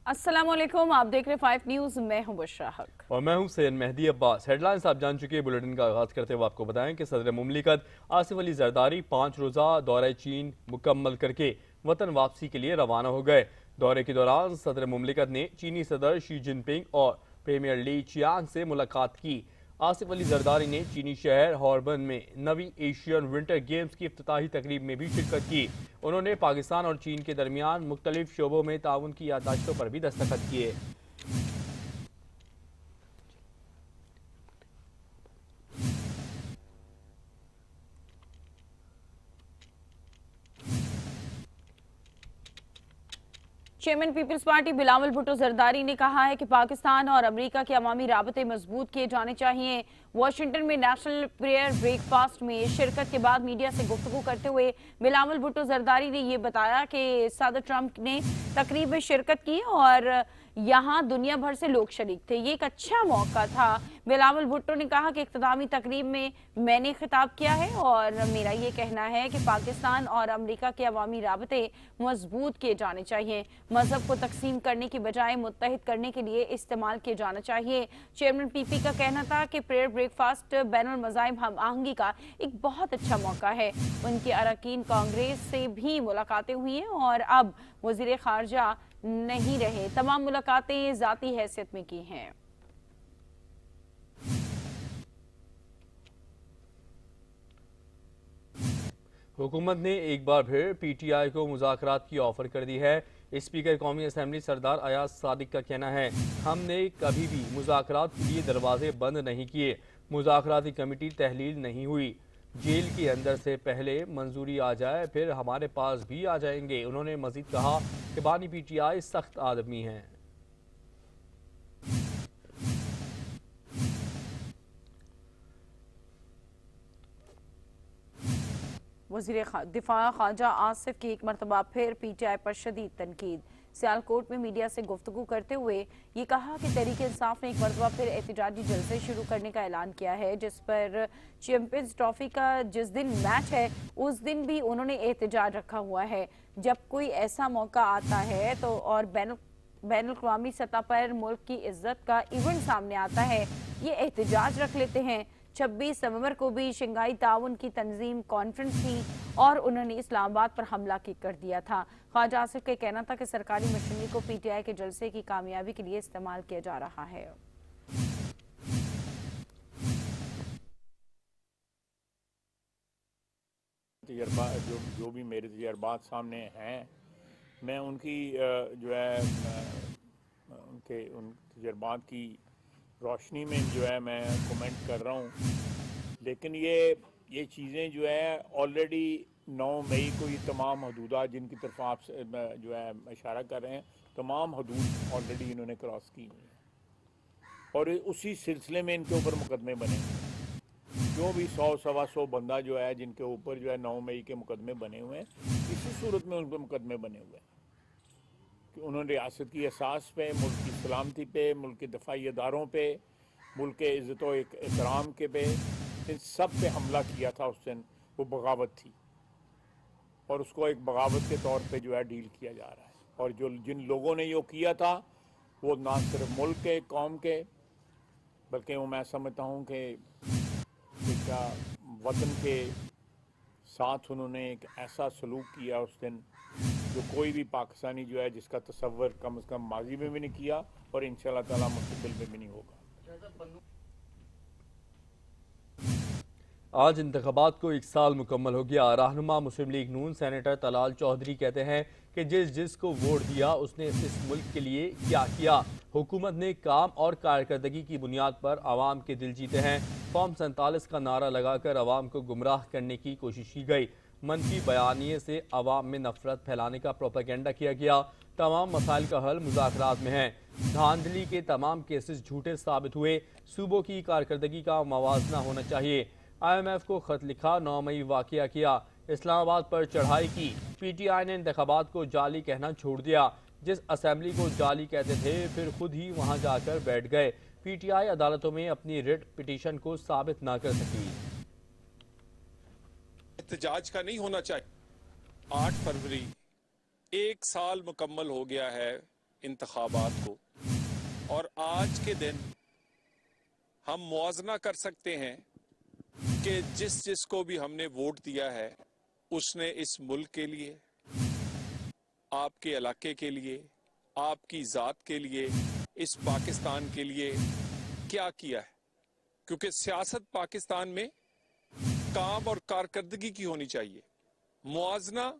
अस्सलाम वालेकुम, आप देख रहे 5 न्यूज। मैं हूं बुशरा हक और मैं हूं सैयद मेहदी अब्बास। हेडलाइंस आप जान चुके हैं। बुलेटिन का आगाज करते हुए आपको बताएं कि सदर मुमलिकत आसिफ अली जरदारी 5 रोज़ा दौरे चीन मुकम्मल करके वतन वापसी के लिए रवाना हो गए। दौरे के दौरान सदर मुमलिकत ने चीनी सदर शी जिनपिंग और प्रीमियर ली चियांग से मुलाकात की। आसिफ अली जरदारी ने चीनी शहर हॉर्बन में नवी एशियन विंटर गेम्स की इफ्तिताही तकरीब में भी शिरकत की। उन्होंने पाकिस्तान और चीन के दरमियान मुख्तलिफ शोबों में ताउन की याददाश्तों पर भी दस्तखत किए। Chairman People's Party Bilawal Bhutto Zardari ने कहा है कि पाकिस्तान और अमेरिका के अवामी राबते मजबूत किए जाने चाहिए। वाशिंगटन में नेशनल प्रेयर ब्रेकफास्ट में शिरकत के बाद मीडिया से गुफ्तगू करते हुए बिलावल भुट्टो जरदारी ने यह बताया कि सदर ट्रंप ने तकरीब में शिरकत की और यहाँ दुनिया भर से लोग शरीक थे। ये एक अच्छा मौका था। बिलावल भुट्टो ने कहा कि इख्तितामी तकरीब में मैंने खिताब किया है और मेरा ये कहना है कि पाकिस्तान और अमेरिका के अवामी राबते मजबूत किए जाने चाहिए। मजहब को तकसीम करने की बजाय मुत्तहिद करने के लिए इस्तेमाल किया जाना चाहिए। चेयरमैन पीपी का कहना था कि प्रेयर ब्रेकफास्ट बैनुल मज़ाहिब हम आहंगी का एक बहुत अच्छा मौका है। उनके अरकान कांग्रेस से भी मुलाकातें हुई हैं और अब वजीर खारजा नहीं रहे। तमाम मुलाकातें जाती हैसियत में की हैं। हुकूमत ने एक बार फिर पीटीआई को मुज़ाकरात की ऑफर कर दी है। स्पीकर कौमी असम्बली सरदार अयाज सादिक का कहना है, हमने कभी भी मुज़ाकरात के लिए दरवाजे बंद नहीं किए। मुज़ाकराती कमेटी तहलील नहीं हुई। जेल के अंदर से पहले मंजूरी आ जाए फिर हमारे पास भी आ जाएंगे। उन्होंने मजीद कहा कि बानी पीटीआई सख्त आदमी हैं। वज़ीर दिफा ख्वाजा आसिफ की एक मरतबा फिर पीटीआई पर शदीद तनकीद। सियालकोट में मीडिया से गुफ्तगू करते हुए ये कहा कि तहरीक इंसाफ ने एक मरतबा फिर एहतजाजी जलसे शुरू करने का ऐलान किया है, जिस पर चैंपियंस ट्रॉफी का जिस दिन मैच है उस दिन भी उन्होंने एहतजाज रखा हुआ है। जब कोई ऐसा मौका आता है तो और बैनुल-अक़वामी सतह पर मुल्क की इज्जत का इवेंट सामने आता है, ये एहतजाज रख लेते हैं। 26 नवंबर को भी शंघाई ताउन की तंजीम कॉन्फ्रेंस थी और उन्होंने इस्लामाबाद पर हमला कर दिया था। ख्वाजा आसिफ का कहना था कि सरकारी मशीनरी को पीटीआई के जलसे की कामयाबी के लिए इस्तेमाल किया जा रहा है। तजर्बा जो भी मेरे तजर्बात सामने हैं, मैं उनकी जो है उन तजर्बात की रोशनी में जो है मैं कमेंट कर रहा हूँ। लेकिन ये चीज़ें जो है ऑलरेडी 9 मई को ये तमाम हदूदात जिनकी तरफ आप जो है इशारा कर रहे हैं, तमाम हदूद ऑलरेडी इन्होंने क्रॉस की हुई हैं और उसी सिलसिले में इनके ऊपर मुकदमे बने। जो भी 100-125 बंदा जो है जिनके ऊपर जो है 9 मई के मुकदमे बने हुए हैं, इसी सूरत में उन पर मुकदमे बने हुए हैं कि उन्होंने रियासत की एहसास पे, मुल्क की सलामती पे, मुल्क के दफाई अदारों पे, मुल्क के इज़्ज़त व एहतराम के पे, इन सब पे हमला किया था उस दिन। वो बगावत थी और उसको एक बगावत के तौर पे जो है डील किया जा रहा है। और जिन लोगों ने ये किया था वो ना सिर्फ मुल्क के, कौम के, बल्कि वो मैं समझता हूँ कि क्या वतन के साथ उन्होंने एक ऐसा सलूक किया उस दिन जो कोई भी पाकिस्तानी जो है जिसका तसव्वुर कम से कम माजी में भी नहीं किया और इंशाअल्लाह ताला मुस्तक़बिल में भी नहीं होगा। आज इंतखाबात को 1 साल मुकम्मल हो गया। रहनुमा मुस्लिम लीग नून सेनेटर तलाल चौधरी कहते हैं कि जिसको वोट दिया उसने इस मुल्क के लिए क्या किया। हुकूमत ने काम और कारकर्दगी की बुनियाद पर आवाम के दिल जीते हैं। फॉर्म 47 का नारा लगाकर आवाम को गुमराह करने की कोशिश की गई। मनफी बयानिए से आवाम में नफरत फैलाने का प्रोपेगेंडा किया गया। तमाम मसाइल का हल मुज़ाकरात में है। धांधली के तमाम केसेस झूठे साबित हुए। सूबों की कारकर्दगी का मवाजना होना चाहिए। IMF को खत लिखा, 9 मई वाक़या किया, इस्लामाबाद पर चढ़ाई की। PTI ने इंतखाबात को जाली कहना छोड़ दिया। जिस असेंबली को जाली कहते थे फिर खुद ही वहां जाकर बैठ गए। PTI अदालतों में अपनी रिट पिटीशन को साबित ना कर सकी। एहतजाज का नहीं होना चाहिए। 8 फरवरी 1 साल मुकम्मल हो गया है इंतखाबात को, और आज के दिन हम मुआवजा कर सकते हैं कि जिस जिसको भी हमने वोट दिया है उसने इस मुल्क के लिए, आपके इलाके के लिए, आपकी ज़ात के लिए, इस पाकिस्तान के लिए क्या किया है। क्योंकि सियासत पाकिस्तान में काम और कारकर्दगी की होनी चाहिए। मुआवजा,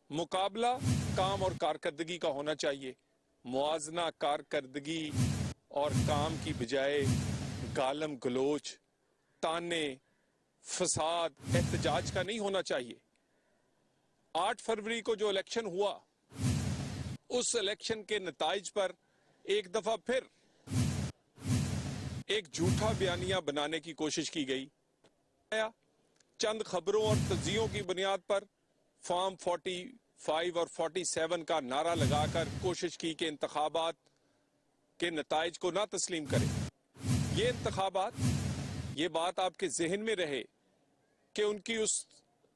मुकाबला काम और कारकर्दगी का होना चाहिए। मुआवजा, कारकर्दगी और काम की बजाय गालम गलोच, ताने, फसाद, एहतजाज का नहीं होना चाहिए। 8 फरवरी को जो इलेक्शन हुआ, उस इलेक्शन के नताइज पर एक दफा फिर एक झूठा बयानिया बनाने की कोशिश की गई। चंद खबरों और तज्जियों की बुनियाद पर फॉर्म 45 और 47 का नारा लगाकर कोशिश की कि इंतखाबात के नताइज को ना तस्लीम करें। ये इंतखाबात, ये बात आपके जहन में रहे कि उनकी उस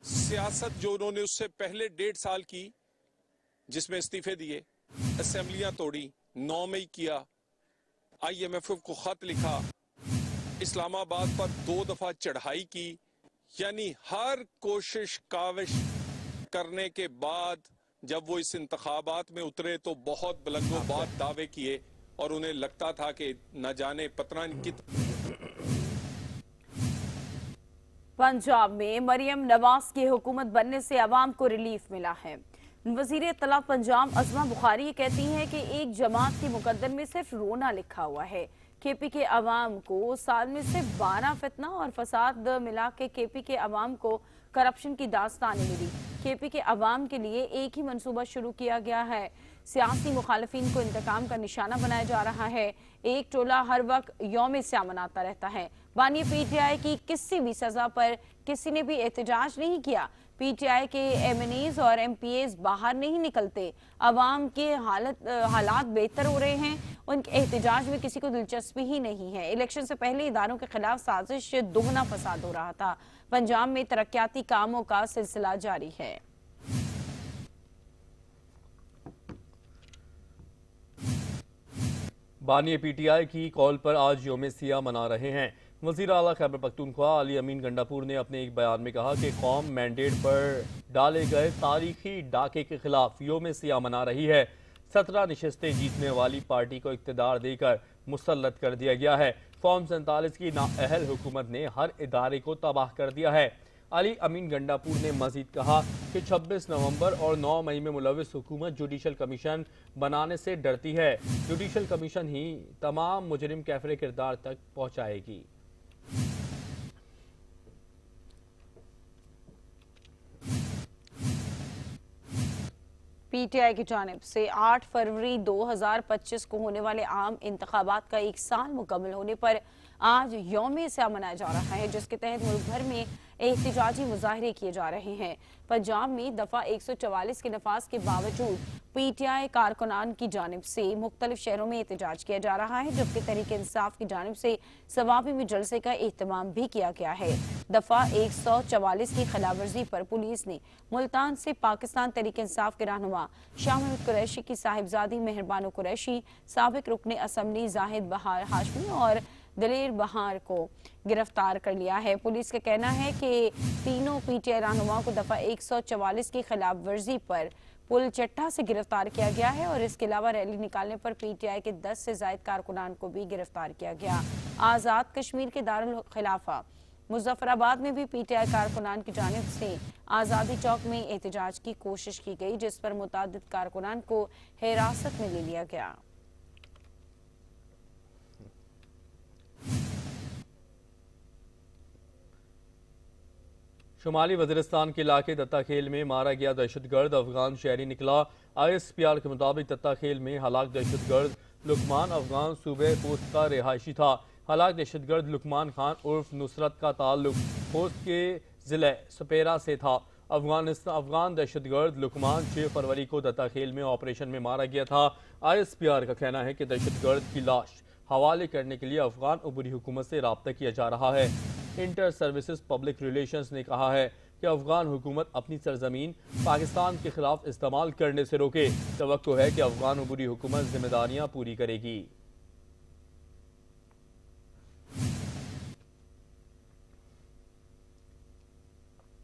सियासत जो उन्होंने उससे पहले 1.5 साल की, जिसमें इस्तीफे दिए, असेंबलियां तोड़ी, 9 मई किया, IMF को खत लिखा, इस्लामाबाद पर 2 दफा चढ़ाई की, यानी हर कोशिश काविश करने के बाद जब वो इस इंतखाबात में उतरे तो बहुत बुलंदोबाद दावे किए और उन्हें लगता था कि न जाने पतना पंजाब में मरियम नवाज की हुकूमत बनने से अवाम को रिलीफ मिला है। वजीर इत्तला पंजाब अज़मा बुखारी कहती हैं कि एक जमात के मुकद्दर में सिर्फ रोना लिखा हुआ है। केपी के अवाम को साल में सिर्फ 12 फितना और फसाद मिला के केपी के अवाम को करप्शन की दास्तान मिली। केपी के अवाम के लिए एक ही मंसूबा शुरू किया गया है। सियासी मुखालफिन को इंतकाम का निशाना बनाया जा रहा है। एक टोला हर वक्त यौम स्याह मनाता रहता है। बानी PTI की किसी भी सजा पर किसी ने भी एहतजाज नहीं किया। PTI के MNAs और MPAs बाहर नहीं निकलते। अवाम के हालात बेहतर हो रहे हैं। उनके एहतजाज में किसी को दिलचस्पी ही नहीं है। इलेक्शन से पहले इदारों के खिलाफ साजिश, दोगुना फसाद हो रहा था। पंजाब में तरक्याती कामों का सिलसिला जारी है। बानी PTI की कॉल पर आज यौम सियाह मना रहे हैं। वज़ीर आला खैबर पख्तूनख्वा अली अमीन गंडापुर ने अपने एक बयान में कहा कि कौम मैंडेट पर डाले गए तारीखी डाके के खिलाफ यौम सियाह मना रही है। 17 नशस्तें जीतने वाली पार्टी को इक़्तिदार देकर मुसल्लत कर दिया गया है। फॉर्म 47 की नाअहल हुकूमत ने हर इदारे को तबाह कर दिया है। अली अमीन गंडापुर ने मजीद कहा कि 26 नवंबर और 9 मई में मुलविस हुकूमत जुडिशल कमीशन बनाने से डरती है। जुडिशल कमीशन ही तमाम मुजरिम कैफरे किरदार तक पहुंचाएगी। PTI की जानिब से 8 फरवरी 2025 को होने वाले आम इंतखाबात का 1 साल मुकम्मल होने पर आज यौम सियाह मनाया जा रहा है, जिसके तहत मुल्क भर में एहतजाजी मुजाहरे किए जा रहे हैं। पंजाब में दफा 144 के नफाज के बावजूद PTI कारकुनान की जानिब से मुख्तलिफ शहरों में एहतजाज किया जा रहा है, जबकि तहरीक इंसाफ की जानिब से सवाबी में जलसे का एहतमाम भी किया गया है। दफा 144 की खिलाफवर्जी पर पुलिस ने मुल्तान से पाकिस्तान तहरीक इंसाफ के रहनुमा शाह महमूद कुरैशी की साहिबजादी मेहरबानो कुरैशी, साबिक रुकने असम्बली जाहिद बहार हाशमी और दलेर बहार को गिरफ्तार कर लिया है। पुलिस का कहना है कि तीनों PTI रहनुमाओं को दफा 144 की खिलाफ वर्जी पर पुल चट्टा से गिरफ्तार किया गया है और इसके अलावा रैली निकालने पर PTI के 10 से ज्यादा कारकुनान को भी गिरफ्तार किया गया। आज़ाद कश्मीर के दारुल खिलाफा मुजफ्फराबाद में भी PTI कारकुनान की जानिब से आज़ादी चौक में एहतजाज की कोशिश की गई, जिस पर मुतादिद कारकुनान को हिरासत में ले लिया गया। शुमाली वज़ीरिस्तान के इलाके दत्ता खेल में मारा गया दहशतगर्द अफगान शहरी निकला। ISPR के मुताबिक दत्ता खेल में हलाक दहशतगर्द लुकमान अफगान सूबे पोस्ट का रिहायशी था। हलाक दहशतगर्द लुकमान खान उर्फ नुसरत का ताल्लुक पोस्ट के ज़िले सपेरा से था। अफगान दहशतगर्द लुकमान 6 फरवरी को दत्ता खेल में ऑपरेशन में मारा गया था। ISPR का कहना है कि दहशतगर्द की लाश हवाले करने के लिए अफगान उबरी हुकूमत से रब्ता किया जा रहा है। इंटर सर्विसेज पब्लिक रिलेशंस ने कहा है कि कि अफगान हुकूमत अपनी सरजमीन पाकिस्तान के खिलाफ इस्तेमाल करने से रोके। तवक्को है कि अफगान अबूरी हुकूमत जिम्मेदारियां पूरी करेगी।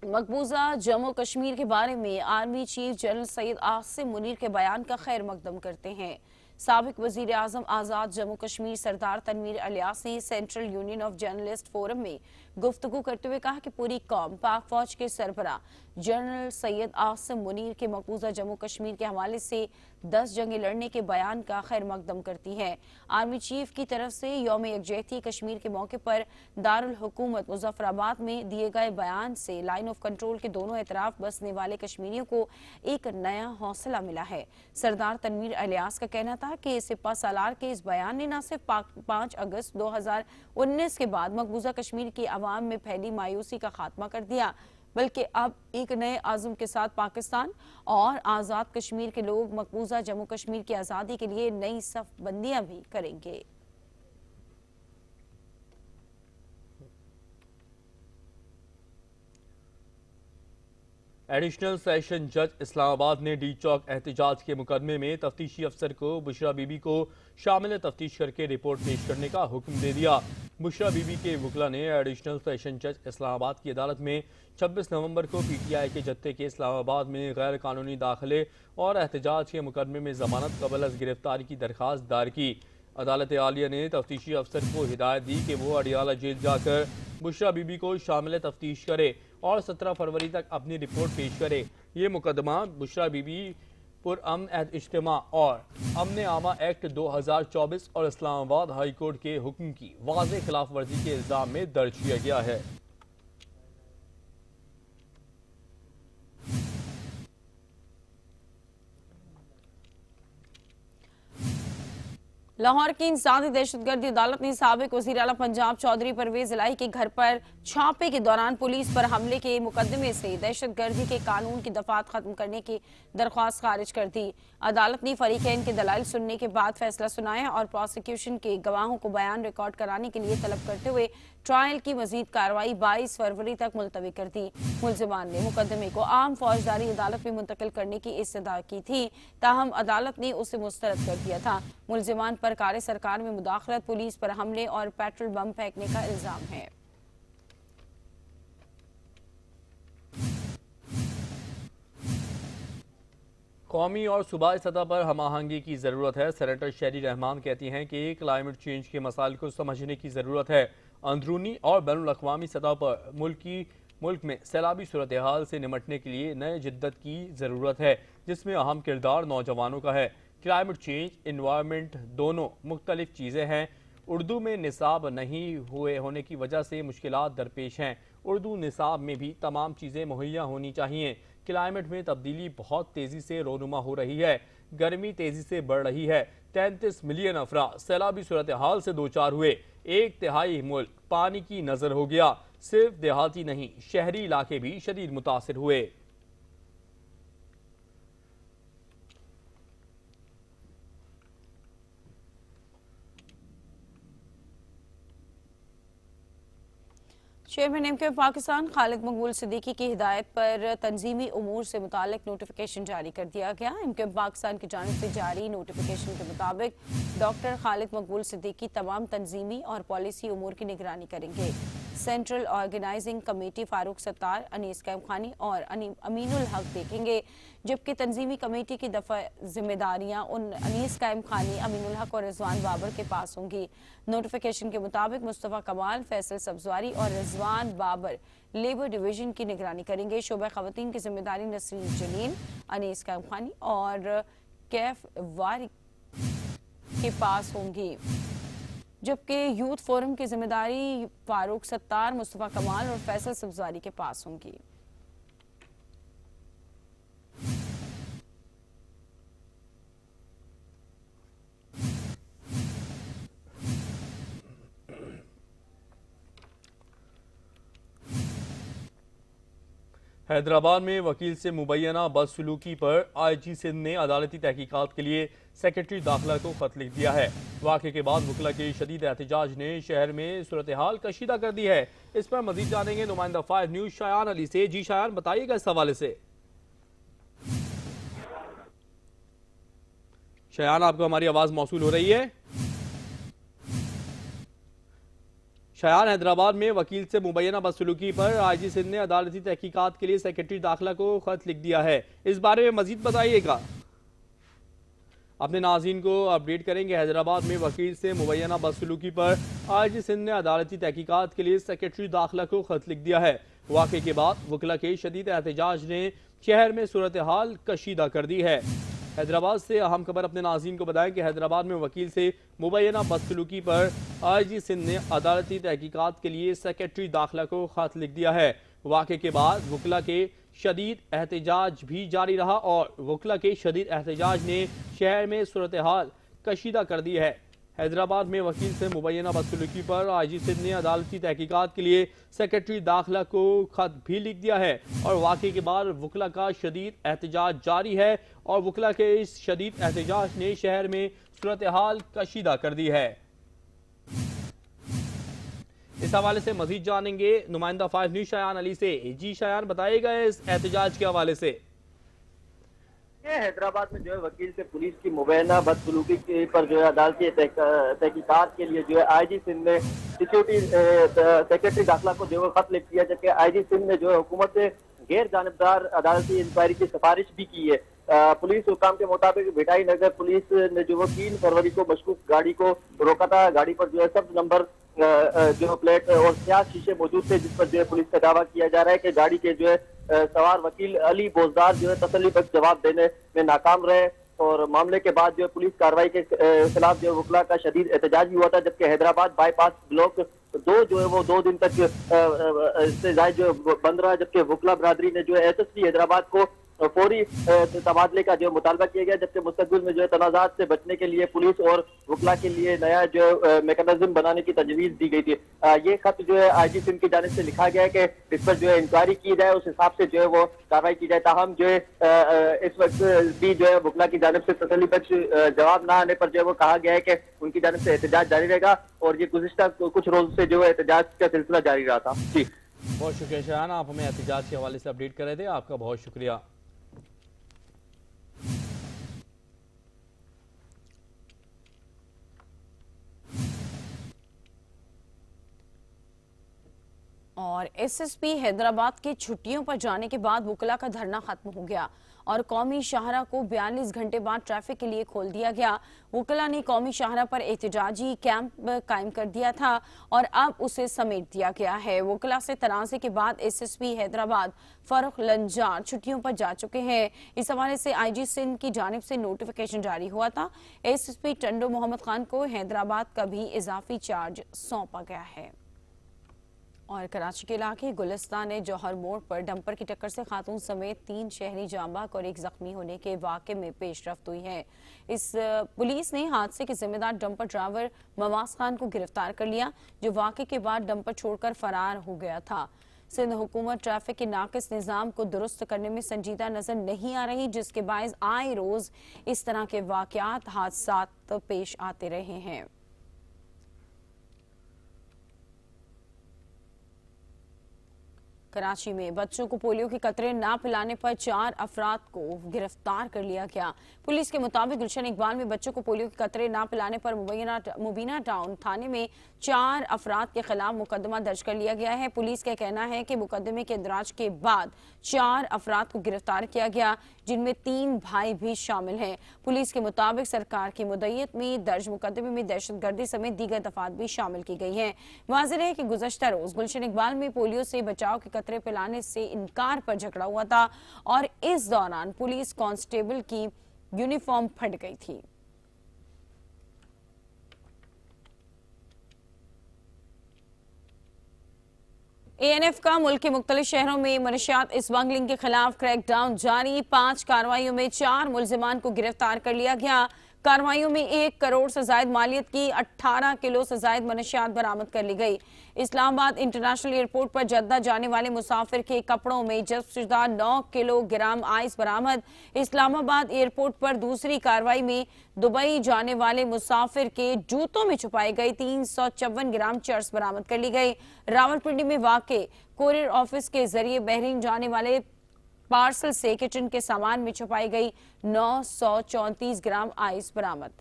मकबूजा जम्मू कश्मीर के बारे में army chief general Syed Asim Munir के बयान का खैर मकदम करते हैं। साबिक वजीर आजम आज़ाद जम्मू कश्मीर सरदार तनवीर अलियास ने central union of journalist forum में गुफ्तगू करते हुए कहा कि पूरी कौम पाक फौज के सरबराह जनरल सैयद आसिम मुनीर के मकबूजा जम्मू कश्मीर के हवाले से 10 जंगें लड़ने के बयान का खैर मकदम करती है। आर्मी चीफ की तरफ से यौम यकजहती कश्मीर के मौके पर दारुल हुकूमत मुजफ्फराबाद में दिए गए बयान से लाइन ऑफ कंट्रोल के दोनों एतराफ बसने वाले कश्मीरियों को एक नया हौसला मिला है। सरदार तनवीर अलियास का कहना था कि सिपा सालार के इस बयान ने न सिर्फ 5 अगस्त 2019 के बाद मकबूजा कश्मीर की आवाम में फैली मायूसी का खात्मा कर दिया, बल्कि अब एक नए आज़म के साथ पाकिस्तान और आज़ाद कश्मीर के लोग मकबूजा जम्मू कश्मीर की आज़ादी के लिए नई सफबंदियां भी करेंगे। एडिशनल सेशन जज इस्लामाबाद ने डी चौक एहतजाज के मुकदमे में तफ्तीशी अफसर को बुशरा बीबी को शामिल तफ्तीश करके रिपोर्ट पेश करने का हुक्म दे दिया। बुशरा बीबी के वकला ने एडिशनल सेशन जज इस्लामाबाद की अदालत में 26 नवंबर को पीटीआई के जत्थे के इस्लामाबाद में गैर कानूनी दाखिले और एहतजाज के मुकदमे में जमानत कबल अज गिरफ्तारी की दरख्वास्त दायर की। अदालत आलिया ने तफ्तीशी अफसर को हिदायत दी कि वो अडियाला जेल जाकर बुशरा बीबी को शामिल तफ्तीश करे और 17 फरवरी तक अपनी रिपोर्ट पेश करे। ये मुकदमा बुशरा बीबी पुरअमन इज्तिमा और अमन आमा एक्ट 2024 और इस्लामाबाद हाई कोर्ट के हुक्म की वाज़ेह खिलाफ वर्जी के इल्जाम में दर्ज किया गया है। लाहौर की इंसदादी दहशतगर्दी अदालत ने साबिक वज़ीर आला पंजाब चौधरी परवेज इलाही के घर पर छापे के दौरान पुलिस पर हमले के मुकदमे से दहशतगर्दी के कानून की दफात खत्म करने की दरख्वास्त खारिज कर दी। अदालत ने फरीकैन के दलाइल सुनने के बाद फैसला सुनाया और प्रोसिक्यूशन के गवाहों को बयान रिकॉर्ड कराने के लिए तलब करते हुए ट्रायल की मजीद कार्रवाई 22 फरवरी तक मुलतवी कर दी। मुलजिमान ने मुकदमे को आम फौजदारी अदालत में मुंतकिल करने की इस्तदा की थी, ताहम अदालत ने उसे मुस्तरद कर दिया था। मुलजिमान पर कार्य सरकार में मुदाखलत, पुलिस पर हमले और पेट्रोल बम फेंकने का इल्जाम है। कौमी और सूबाई सतह पर हम आहंगी की ज़रूरत है। सेनेटर शेरी रहमान कहती हैं कि क्लाइमेट चेंज के मसाइल को समझने की ज़रूरत है। अंदरूनी और बैनुल-अक़वामी सतह पर मुल्क में सैलाबी सूरत हाल से निमटने के लिए नए जिद्दत की ज़रूरत है, जिसमें अहम किरदार नौजवानों का है। क्लाइमेट चेंज, इन्वायरमेंट दोनों मुख्तलिफ चीज़ें हैं। उर्दू में निसाब नहीं होने की वजह से मुश्किलात दरपेश हैं। उर्दू निसाब में भी तमाम चीज़ें मुहैया होनी चाहिए। क्लाइमेट में तब्दीली बहुत तेज़ी से रोनुमा हो रही है। गर्मी तेज़ी से बढ़ रही है। 33 मिलियन अफराद सैलाबी सूरत हाल से दो चार हुए। 1/3 मुल्क पानी की नज़र हो गया। सिर्फ देहाती नहीं, शहरी इलाके भी शदीद मुतासिर हुए। चेयरमैन एमक्यूएम पाकिस्तान खालिद मकबूल सिद्दीकी की हिदायत पर तंजीमी उमूर से मुतालिक नोटिफिकेशन जारी कर दिया गया। एमक्यूएम पाकिस्तान की जानिब से जारी नोटिफिकेशन के मुताबिक डॉक्टर खालिद मकबूल सिद्दीकी तमाम तंजीमी और पॉलिसी उमूर की निगरानी करेंगे। Central organising committee Farooq Sattar, Anees Kaimkhani और अमीनुल हक देखेंगे, जबकि तंजीमी कमेटी की जिम्मेदारियां अनीस कैम खानी, अमीनुल हक और रिजवान बाबर के पास होंगी। नोटिफिकेशन के मुताबिक मुस्तफ़ा कमाल, फैसल सब्जवारी और रिजवान बाबर लेबर डिवीजन की निगरानी करेंगे। शोबा खवातीन की जिम्मेदारी नसरीन जलील, अनीस कैम खानी और कैफ वारी के पास होंगी, जबकि यूथ फोरम की जिम्मेदारी फारूक सत्तार, मुस्तफ़ा कमाल और फैसल सब्जवारी के पास होंगी। हैदराबाद में वकील से मुबैना बदसलूकी पर आईजी सिंध ने अदालती तहकीकात के लिए सेक्रेटरी दाखिला को खत लिख दिया है। वाक़े के बाद वकला के शदीद एहतजाज ने शहर में सूरत हाल कशीदा कर दी है। इस पर मजीद जानेंगे नुमाइंदा 5 न्यूज़ शायान अली से। जी शायान, बताइएगा इस हवाले से। शायान, आपको हमारी आवाज मौसूल हो रही है? शायान, हैदराबाद में वकील से मुबैना बदसलूकी पर आईजी सिंध ने अदालती तहकीकात के लिए सेक्रेटरी दाखिला को खत लिख दिया है। इस बारे में मजीद बताइएगा। अपने नाज़रीन को अपडेट करेंगे। हैदराबाद में वकील से मुबैना बदसलूकी पर आईजी सिंध ने अदालती तहकीकात के लिए सेक्रेटरी दाखिला को खत लिख दिया है। वाक़े के बाद वकला के शदीद एहतजाज ने शहर में सूरत हाल कशीदा कर दी है। हैदराबाद से अहम खबर अपने नाज़रीन को बताएं कि हैदराबाद में वकील से मुबैना बदसलूकी पर आईजी सिंध ने अदालती तहकीकात के लिए सेक्रेटरी दाखिला को खत लिख दिया है। वाक़े के बाद वकला के शदीद एहतजाज भी जारी रहा और वकला के शदीद एहतजाज ने शहर में सूरत हाल कशीदा कर दी है। हैदराबाद में वकील से मुबैना बदसलूकी पर आईजी सिंध ने अदालती तहकीकात के लिए सेक्रेटरी दाखिला को खत भी लिख दिया है और वाक़े के बाद वकला का शदीद एहतजाज जारी है और वकला के इस शदीद एहतजाज ने शहर में सूरत हाल कशीदा कर दी है। इस हवाले से मजीद जानेंगे नुमाइंदा 5 न्यूज़ शायान अली से। जी शायान, बताइएगा इस एहतजाज के हवाले से। हैदराबाद में जो है वकील से पुलिस की मुबैना बदसलूकी पर जो है अदालती तहकीकात के लिए जो है आईजी सिंध ने सिक्योरिटी सेक्रेटरी दाखिला को जो है खत लिख दिया, जबकि आईजी सिंध ने जो है हुकूमत से गैर जानबदार अदालती इंक्वायरी की सिफारिश भी की है। पुलिस हुकाम के मुताबिक भिटाई नगर पुलिस ने जो 3 फरवरी को मशकूक गाड़ी को रोका था। गाड़ी पर जो है सब नंबर जो प्लेट और स्याह शीशे मौजूद थे, जिस पर जो है पुलिस का दावा किया जा रहा है कि गाड़ी के जो है सवार वकील अली बोजदार जो है तसल्ली बख्श जवाब देने में नाकाम रहे और मामले के बाद जो है पुलिस कार्रवाई के खिलाफ जो वकला का शदीद एहतजाज भी हुआ था। जबकि हैदराबाद बाईपास ब्लॉक 2 जो है वो 2 दिन तक इससे जायद जो बंद रहा, जबकि वकला बरादरी ने जो है एसएसपी हैदराबाद को फौरी तबादले का जो मुतालबा किया गया, जबकि मुस्तकबिल में जो है तनाजात से बचने के लिए पुलिस और वकला के लिए नया जो मैकेनिज्म बनाने की तजवीज़ दी गई थी। ये खत जो है आईजी सिंध की जानिब से लिखा गया है कि इस पर जो है इंक्वायरी की जाए, उस हिसाब से जो है वो कार्रवाई की जाए। ताहम जो है इस वक्त भी जो है वकला की जानिब से तसल्ली बख्श जवाब ना आने पर जो है वो कहा गया है कि उनकी जानिब से एहतजाज जारी रहेगा और ये गुज़िश्ता कुछ रोज से जो है एहतजाज का सिलसिला जारी रहा था। जी, बहुत शुक्रिया शायान, आप हमें एहतजाज के हवाले से अपडेट कर रहे थे। आपका बहुत शुक्रिया। और एसएसपी हैदराबाद के छुट्टियों पर जाने के बाद वकला का धरना खत्म हो गया और कौमी शाहरा को 42 घंटे बाद ट्रैफिक के लिए खोल दिया गया। वकला ने कौमी शाहरा पर एहतजाजी कैंप कायम कर दिया था और अब उसे समेट दिया गया है। वकला से तनाज़े के बाद एसएसपी हैदराबाद फरुख लंजार छुट्टियों पर जा चुके हैं। इस हवाले से आईजी सिंध की जानिब से नोटिफिकेशन जारी हुआ था। एसएसपी टंडो मोहम्मद खान को हैदराबाद का भी इजाफी चार्ज सौंपा गया है। और कराची के इलाके गुलिस्तान ने जौहर मोड़ पर डंपर की टक्कर से खातून समेत 3 शहरी जांबाक और 1 जख्मी होने के वाक़े में पेशरफ्त हुई है। इस पुलिस ने हादसे के जिम्मेदार डंपर ड्राइवर मवाज खान को गिरफ्तार कर लिया, जो वाक़े के बाद डंपर छोड़कर फरार हो गया था। सिंध हुकूमत ट्रैफिक के नाकिस निज़ाम को दुरुस्त करने में संजीदा नजर नहीं आ रही, जिसके बायस आए रोज इस तरह के वाक़यात हादसात पेश आते रहे हैं। कराची में बच्चों को पोलियो के कतरे ना पिलाने पर 4 अफराद को गिरफ्तार कर लिया गया। पुलिस के मुताबिक गुलशन इकबाल में बच्चों को पोलियो के कतरे ना पिलाने पर मुबीना टाउन थाने में 4 अफराद के खिलाफ मुकदमा दर्ज कर लिया गया है। पुलिस का कहना है कि मुकदमे के इंदराज के बाद 4 अफराद को गिरफ्तार किया गया, जिनमें 3 भाई भी शामिल हैं। पुलिस के मुताबिक सरकार की मुद्दत में दर्ज मुकदमे में दहशतगर्दी समेत दीगर दफात भी शामिल की गई हैं। वाज़ेह है कि गुज़श्ता रोज गुलशन इकबाल में पोलियो से बचाव के कतरे पिलाने से इनकार पर झगड़ा हुआ था और इस दौरान पुलिस कांस्टेबल की यूनिफॉर्म फट गई थी। एएनएफ का मुल्क के मुख्तलिफ शहरों में मनशियात स्मगलिंग के खिलाफ क्रैकडाउन जारी। 5 कार्रवाइयों में 4 मुल्जिमान को गिरफ्तार कर लिया गया। कार्रवाइयों में 1 करोड़ से ज्यादा मालियत की 18 किलो से ज्यादा मनशियात बरामद कर ली गई। इस्लामाबाद इंटरनेशनल एयरपोर्ट पर जद्दा जाने वाले मुसाफिर के कपड़ों में जब्त शुदा 9 किलोग्राम आइस बरामद। इस्लामाबाद एयरपोर्ट पर दूसरी कार्रवाई में दुबई जाने वाले मुसाफिर के जूतों में छुपाई गई 354 ग्राम चर्स बरामद कर ली गई। रावलपिंडी में वाक़ कोरियर ऑफिस के जरिए बहरीन जाने वाले पार्सल से किचन के सामान में छुपाई गई 934 ग्राम आइस बरामद।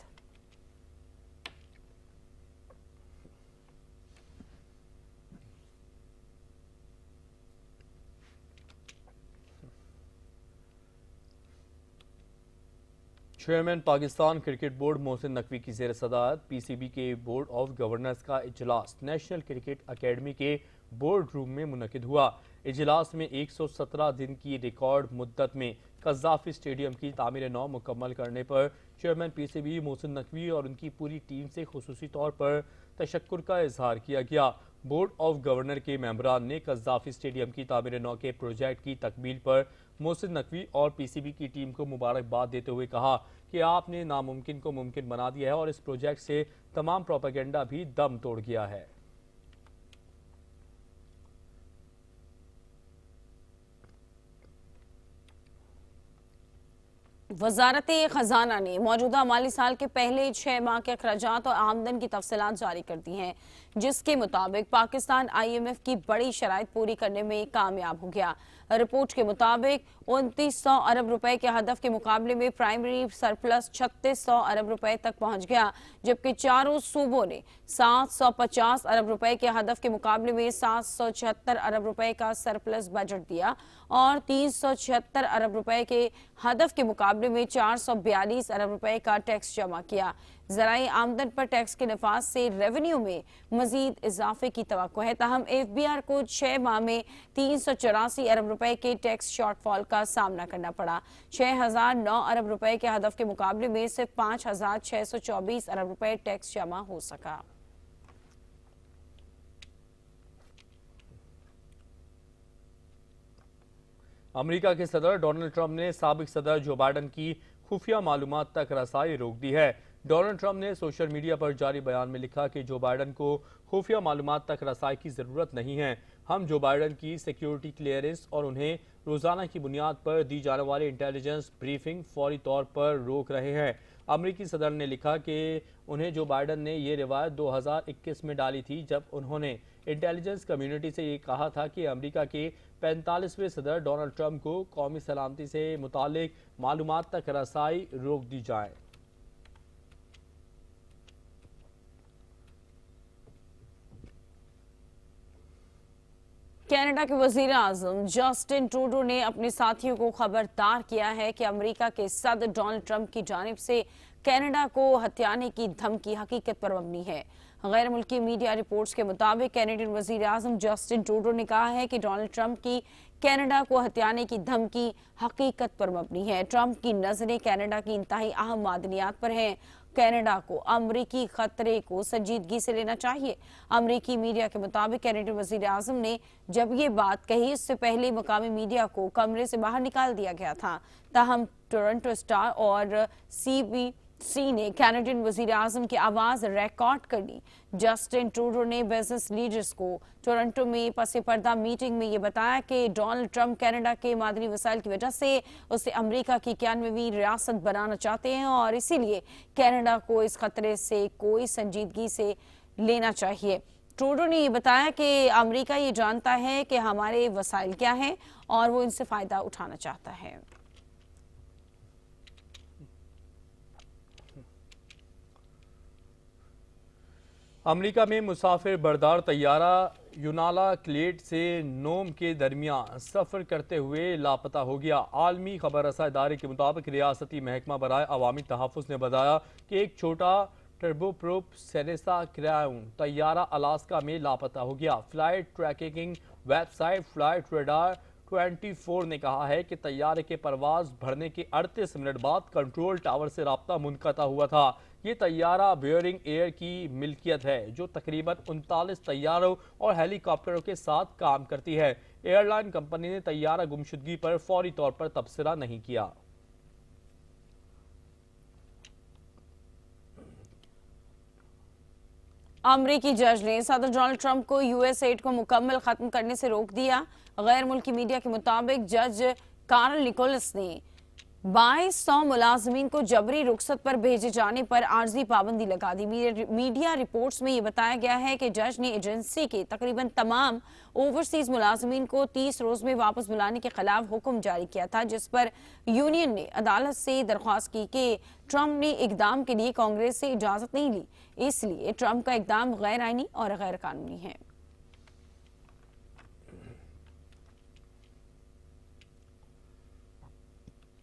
Chairman Pakistan cricket board Mohsin Naqvi की ज़ेर सदारत पीसीबी के बोर्ड ऑफ गवर्नर्स का इजलास नेशनल क्रिकेट अकेडमी के बोर्ड रूम में मुनक़िद हुआ। इजलास में 117 दिन की रिकॉर्ड मुद्दत में कज़ाफ़ी स्टेडियम की तामीर नौ मुकम्मल करने पर चेयरमैन पीसीबी मोहसिन नकवी और उनकी पूरी टीम से खुसूसी तौर पर तशक्कुर का इजहार किया गया। बोर्ड ऑफ गवर्नर के मेंबरान ने कज़ाफ़ी स्टेडियम की तामीर नौ के प्रोजेक्ट की तकमील पर मोहसिन नकवी और पीसीबी की टीम को मुबारकबाद देते हुए कहा कि आपने नामुमकिन को मुमकिन बना दिया है और इस प्रोजेक्ट से तमाम प्रोपेगेंडा भी दम तोड़ गया है। वजारत खजाना ने मौजूदा माली साल के पहले 6 माह के अखराजात और आमदन की तफसीलात जारी कर दी हैं, जिसके मुताबिक पाकिस्तान IMF की बड़ी शराइत पूरी करने में कामयाब हो गया। रिपोर्ट के मुताबिक 2900 अरब रुपए के हदफ के मुकाबले में प्राइमरी सरप्लस 3600 अरब रुपए तक पहुंच गया, जबकि चारों सूबों ने 750 अरब रुपए के हदफ के मुकाबले में 776 अरब रुपए का सरप्लस बजट दिया और 376 अरब रुपए के हदफ के मुकाबले में 442 अरब रुपए का टैक्स जमा किया। ज़राई आमदन पर टैक्स के नफाज से रेवेन्यू में मजीद इजाफे की तवक्को है। ताहम FBR को 6 माह में 384 अरब रुपए के टैक्स शॉर्टफॉल का सामना करना पड़ा। 6009 अरब रुपए के हदफ के मुकाबले में सिर्फ 5624 अरब रुपए टैक्स जमा हो सका। अमेरिका के सदर डोनाल्ड ट्रंप ने साबिक सदर जो बाइडन की खुफिया मालूमात तक रसाई रोक दी है। डोनाल्ड ट्रंप ने सोशल मीडिया पर जारी बयान में लिखा कि जो बाइडन को खुफिया मालूमात तक रसाई की ज़रूरत नहीं है। हम जो बाइडन की सिक्योरिटी क्लियरेंस और उन्हें रोज़ाना की बुनियाद पर दी जाने वाली इंटेलिजेंस ब्रीफिंग फौरी तौर पर रोक रहे हैं। अमेरिकी सदर ने लिखा कि उन्हें जो बाइडन ने यह रिवायत 2021 में डाली थी, जब उन्होंने इंटेलिजेंस कम्युनिटी से ये कहा था कि अमेरिका के 45वें सदर डोनाल्ड ट्रंप को कौमी सलामती से मुतालिक मालूमात तक रसाई रोक दी जाए। कनाडा के वजीर आजम जस्टिन ट्रूडो ने अपने साथियों को खबरदार किया है कि अमेरिका के सदर डोनाल्ड ट्रंप की जानिब से कनाडा को हथियाने की धमकी हकीकत पर मबनी है। गैर मुल्की मीडिया रिपोर्ट्स के मुताबिक कैनेडियन वजीर आजम जस्टिन ट्रूडो ने कहा है कि डोनाल्ड ट्रंप की कनाडा को हथियाने की धमकी हकीकत पर मबनी है। ट्रंप की नजरें कनाडा की इंतहाई अहम मादनियात पर हैं। कनाडा को अमरीकी खतरे को संजीदगी से लेना चाहिए। अमरीकी मीडिया के मुताबिक कैनेडियन वजीर आजम ने जब ये बात कही, इससे पहले मकामी मीडिया को कमरे से बाहर निकाल दिया गया था। ताहम टोरंटो स्टार और CBC ने कैनेडियन वजीर आजम की आवाज रिकॉर्ड कर ली। जस्टिन ट्रूडो ने बिजनेस लीडर्स को टोरंटो में पसे पर्दा मीटिंग में ये बताया कि डोनाल्ड ट्रंप कनाडा के मादनी वसाइल की वजह से उसे अमेरिका की 91वीं रियासत बनाना चाहते हैं और इसीलिए कनाडा को इस खतरे से कोई संजीदगी से लेना चाहिए। ट्रूडो ने ये बताया कि अमेरिका ये जानता है कि हमारे वसाइल क्या हैं और वो इनसे फायदा उठाना चाहता है। अमेरिका में मुसाफिर बरदार तैयारा यूनाला क्लेट से नोम के दरमियान सफ़र करते हुए लापता हो गया। आलमी खबर रसा इदारे के मुताबिक रियासती महकमा बराए अवामी तहफ़्फ़ुज़ ने बताया कि एक छोटा टर्बोप्रोप सेनेसा क्राउन तैयारा अलास्का में लापता हो गया। Flight tracking website flight radar 24 ने कहा है कि तैयारे के परवाज भरने के 38 मिनट बाद कंट्रोल टावर से राब्ता मुनक़ता हुआ था। ये तैयारा बेयरिंग एयर की मिल्कियत है, जो तकरीबन 39 तैयारों और हेलीकॉप्टरों के साथ काम करती है। एयरलाइन कंपनी ने तैयारा गुमशुदगी पर फौरी तौर पर तबसरा नहीं किया। अमरीकी जज ने सदर डोनाल्ड ट्रंप को यूएस एड को मुकम्मल खत्म करने से रोक दिया। गैर मुल्की मीडिया के मुताबिक जज कार्ल निकोलस ने 2200 मुलाजमीन को जबरी रुखसत पर भेजे जाने पर आर्जी पाबंदी लगा दी। मीडिया रिपोर्ट्स में यह बताया गया है कि जज ने एजेंसी के तकरीबन तमाम ओवरसीज मुलाजमीन को 30 रोज में वापस बुलाने के खिलाफ हुक्म जारी किया था, जिस पर यूनियन ने अदालत से दरख्वास्त की कि ट्रंप ने इकदाम के लिए कांग्रेस से इजाजत नहीं ली, इसलिए ट्रंप का इकदाम गैर आईनी और गैर कानूनी है।